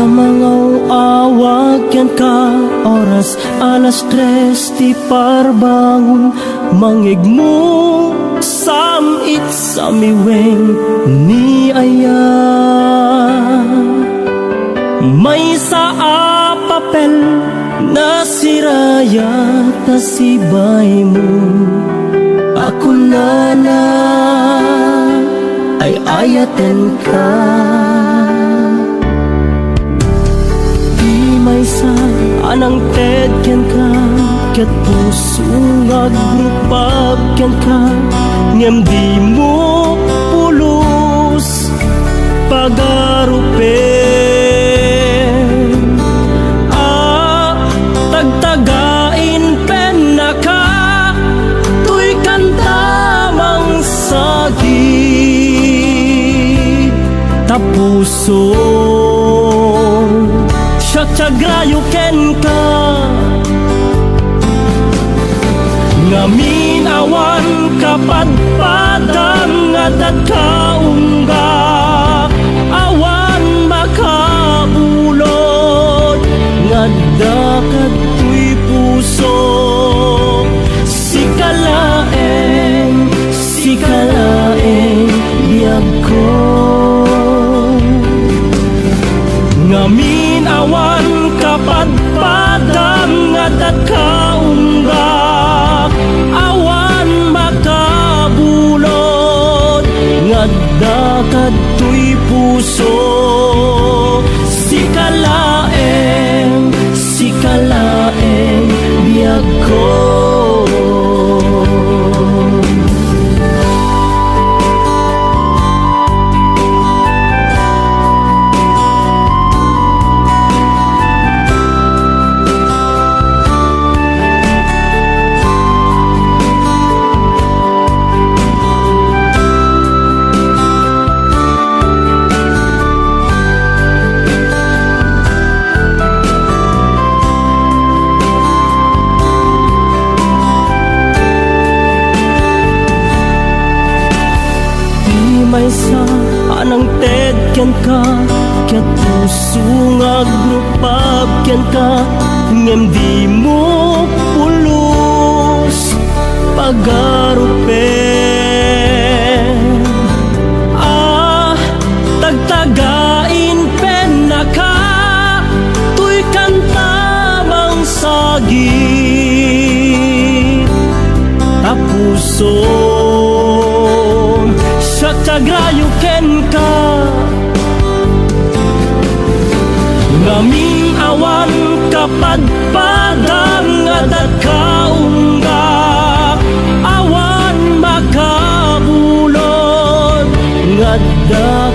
Mangaw-awag yan ka oras alas 3 ti parbangon mangigmo samit samiweng ni aya may sa papel na siraya ta sibay mo ako na ay ayaten ka may sa anang ted ken ka ket puso ngagrupag ken ka ngem di mo pulos pagarupen tagtagain pen na ka tuy kantamang sagi tapuso Syagrayo ken ka ngamin awan kapadpadang ngadat kaungga awan makabulod ngadda katoy puso sikalaeng biyag ko ngamin awan kapadpadang ngadat kaunggak awan makabulod ngadda katoy puso sikalaeng biyag ko may sa anang ted ken ka ket puso ngagrupag ken ka ngem di mo pulos pagarupen tagtagain pen na ka tuy kantamang sagi tapuso Syagrayo ken ka ngaming awan kapadpadang ngadat kaunggak awan makabulod ngadda